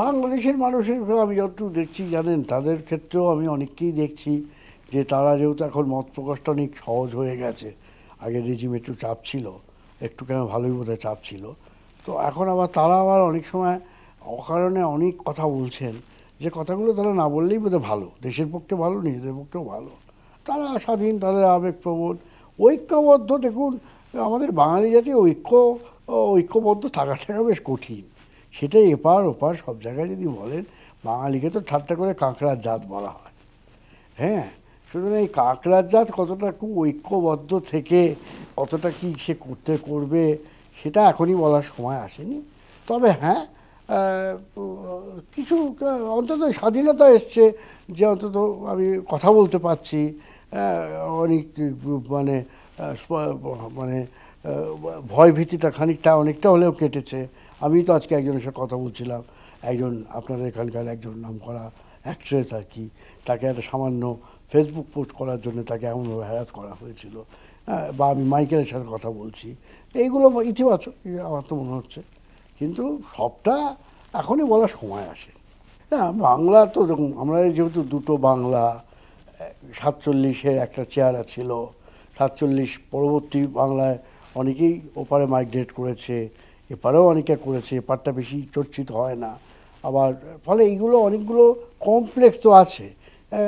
বাংলাদেশের মানুষের আমি যতটুকু দেখছি জানেন, তাদের ক্ষেত্রেও আমি অনেককেই দেখছি যে তারা যেহেতু এখন মত প্রকাশটা অনেক সহজ হয়ে গেছে। আগে রেজিম একটু চাপ ছিল, একটু কেন ভালোই বোধহয় চাপ ছিল। তো এখন আবার তারা আবার অনেক সময় অকারণে অনেক কথা বলছেন, যে কথাগুলো তারা না বললেই বোধহয় ভালো, দেশের পক্ষে ভালো, নিজেদের পক্ষেও ভালো। তারা স্বাধীন, তাদের আবেগপ্রবণ, ঐক্যবদ্ধ। দেখুন, আমাদের বাঙালি জাতি ঐক্যবদ্ধ থাকাটা বেশ কঠিন। সেটা এপার ওপার সব জায়গায় যদি বলেন, বাঙালিকে তো ঠাট্টা করে কাঁকড়ার জাত বলা হয়। হ্যাঁ, সুতরাং এই কাঁকড়ার জাত কতটা খুব ঐক্যবদ্ধ থেকে কতটা কি সে করবে, সেটা এখনই বলার সময় আসেনি। তবে হ্যাঁ, কিছু অন্তত স্বাধীনতা এসছে, যে অন্তত আমি কথা বলতে পারছি। অনেক মানে মানে ভয় ভীতিটা খানিকটা অনেকটা হলেও কেটেছে। আমি তো আজকে একজনের সাথে কথা বলছিলাম, একজন আপনাদের এখানকার একজন নামকরা অ্যাক্ট্রেস আর কি, তাকে একটা সামান্য ফেসবুক পোস্ট করার জন্য তাকে এমনভাবে হ্যারাস করা হয়েছিল। বা আমি মাইকেলের সাথে কথা বলছি, এইগুলো ইতিবাচক আমার তো মনে হচ্ছে। কিন্তু সবটা এখনই বলার সময় আসে না। বাংলা তো দেখুন, আমরা যেহেতু দুটো বাংলা, 47-এর একটা চেহারা ছিল, 47 পরবর্তী বাংলায় অনেকেই ওপারে মাইগ্রেট করেছে, এপারেও অনেকে করেছে, এপারটা বেশি চর্চিত হয় না। আবার ফলে এইগুলো অনেকগুলো কমপ্লেক্স তো আছে।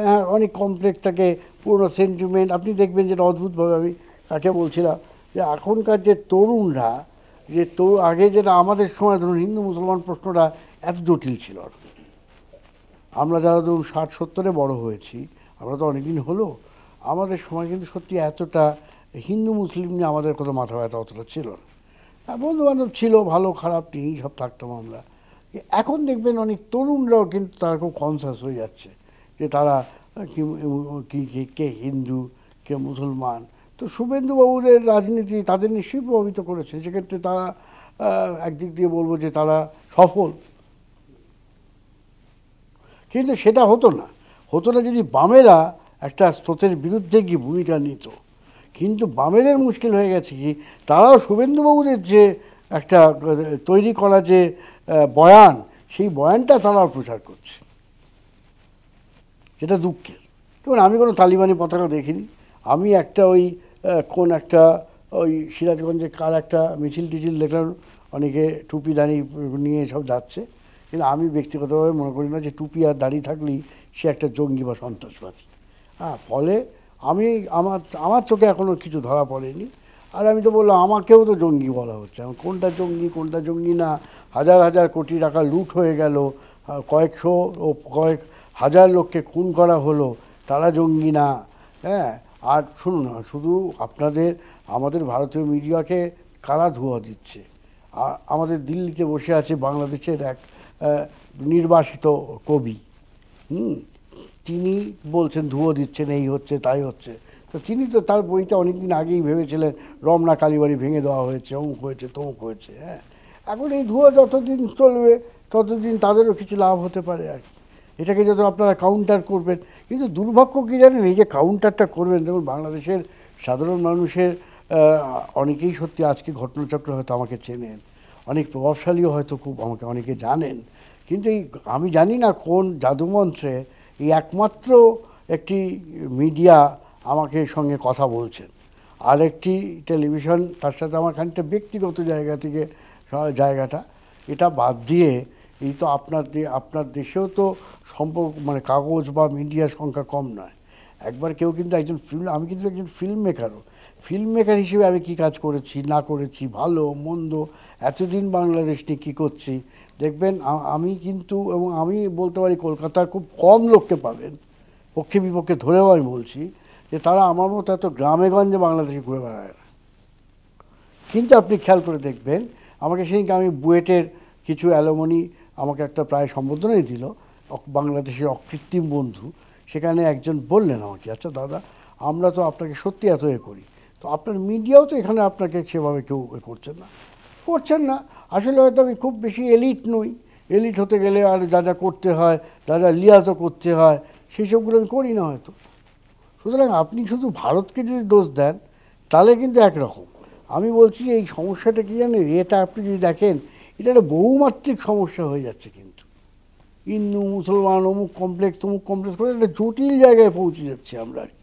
হ্যাঁ, অনেক কমপ্লেক্স থাকে, পুরনো সেন্টিমেন্ট। আপনি দেখবেন যেটা অদ্ভুতভাবে, আমি তাকে বলছিলাম যে এখনকার যে তরুণরা, যে আগে যেটা আমাদের সময় ধরুন হিন্দু মুসলমান প্রশ্নটা এত জটিল ছিল না। আমরা যারা ধরুন 60-70-এ বড় হয়েছি, আমরা তো অনেকদিন হলো, আমাদের সময় কিন্তু সত্যি এতটা হিন্দু মুসলিম নিয়ে আমাদের কোনো মাথা ব্যথা অতটা ছিল না। বন্ধু বান্ধব ছিল, ভালো খারাপ নিয়েই সব থাকতাম আমরা। এখন দেখবেন অনেক তরুণরাও কিন্তু তারা খুব কনসাস হয়ে যাচ্ছে, যে তারা কি কে হিন্দু, কে মুসলমান। তো শুভেন্দুবাবুদের রাজনীতি তাদের নিশ্চয়ই প্রভাবিত করেছে, সেক্ষেত্রে তারা একদিক দিয়ে বলবো যে তারা সফল। কিন্তু সেটা হতো না যদি বামেরা একটা স্রোতের বিরুদ্ধে গিয়ে ভূমিকা নিত। কিন্তু বামেদের মুশকিল হয়ে গেছে কি, তারাও শুভেন্দুবাবুদের যে একটা তৈরি করা যে বয়ান, সেই বয়ানটা তারাও প্রচার করছে, যেটা দুঃখের। দেখুন, আমি কোনো তালিবানি পতাকা দেখিনি। আমি একটা ওই কোন একটা ওই সিরাজগঞ্জে কার একটা মিছিল টিছিল দেখলাম, অনেকে টুপি দাড়ি নিয়ে সব যাচ্ছে। কিন্তু আমি ব্যক্তিগতভাবে মনে করি না যে টুপি আর দাড়ি থাকলেই সে একটা জঙ্গি বা সন্ত্রাসবাদী। হ্যাঁ, ফলে আমি আমার আমার চোখে এখনও কিছু ধরা পড়েনি। আর আমি তো বললাম, আমাকেও তো জঙ্গি বলা হচ্ছে। এখন কোনটা জঙ্গি কোনটা জঙ্গি না, হাজার হাজার কোটি টাকা লুট হয়ে গেল, কয়েকশো ও কয়েক হাজার লোককে খুন করা হলো, তারা জঙ্গি না। হ্যাঁ, আর শুনুন না, শুধু আমাদের ভারতীয় মিডিয়াকে কারা ধোঁয়া দিচ্ছে। আমাদের দিল্লিতে বসে আছে বাংলাদেশের এক নির্বাসিত কবি। হুম, তিনি বলছেন ধুয়ো দিচ্ছেন, এই হচ্ছে তাই হচ্ছে। তো তিনি তো তার বইটা অনেকদিন আগেই ভেবেছিলেন রমনা কালীবাড়ি ভেঙে দেওয়া হয়েছে, অমুক হয়েছে তমুক হয়েছে। হ্যাঁ, এখন এই ধুয়ো যতদিন চলবে ততদিন তাদেরও কিছু লাভ হতে পারে আর কি। এটাকে যত আপনারা কাউন্টার করবেন। কিন্তু দুর্ভাগ্য কী জানেন, এই যে কাউন্টারটা করবেন, দেখুন বাংলাদেশের সাধারণ মানুষের অনেকেই সত্যি আজকে ঘটনাচক্র হয়তো আমাকে চেনেন, অনেক প্রভাবশালীও হয়তো খুব আমাকে অনেকে জানেন। কিন্তু এই আমি জানি না কোন জাদুমন্ত্রে এই একমাত্র একটি মিডিয়া আমাকে সঙ্গে কথা বলছেন, আর একটি টেলিভিশন তার সাথে আমার খানিকটা ব্যক্তিগত জায়গা থেকে জায়গাটা, এটা বাদ দিয়ে এই তো আপনার দেশেও তো সম্পর্ক মানে কাগজ বা মিডিয়ার সংখ্যা কম নয়। একবার কেউ কিন্তু আমি কিন্তু একজন ফিল্ম মেকার হিসেবে আমি কী কাজ করেছি না করেছি, ভালো মন্দ, এতদিন বাংলাদেশ নিয়ে কী করছি, দেখবেন আমি কিন্তু, এবং আমি বলতে পারি কলকাতার খুব কম লোককে পাবেন, পক্ষে বিপক্ষে ধরেও আমি বলছি, যে তারা আমার মতো এত গ্রামে গঞ্জে বাংলাদেশে ঘুরে বেড়ায় না। কিন্তু আপনি খেয়াল করে দেখবেন, আমাকে সেদিনকে আমি বুয়েটের কিছু অ্যালুমনি আমাকে একটা প্রায় সম্বোধনাই দিল, বাংলাদেশের অকৃত্রিম বন্ধু। সেখানে একজন বললেন আমাকে, আচ্ছা দাদা, আমরা তো আপনাকে সত্যি এত করি, তো আপনার মিডিয়াও তো এখানে আপনাকে সেভাবে কেউ করছেন না। আসলে হয়তো আমি খুব বেশি এলিট নই, এলিট হতে গেলে আর যা যা করতে হয়, যা যা লিয়াজও করতে হয়, সেই সবগুলো আমি করি না হয়তো। সুতরাং আপনি শুধু ভারতকে যদি দোষ দেন, তাহলে কিন্তু একরকম। আমি বলছি এই সমস্যাটা কি জানেন, এটা আপনি যদি দেখেন, এটা একটা বহুমাত্রিক সমস্যা হয়ে যাচ্ছে কিন্তু। হিন্দু মুসলমান অমুক কমপ্লেক্স তমুক কমপ্লেক্স করে একটা জটিল জায়গায় পৌঁছে যাচ্ছি আমরা আর কি।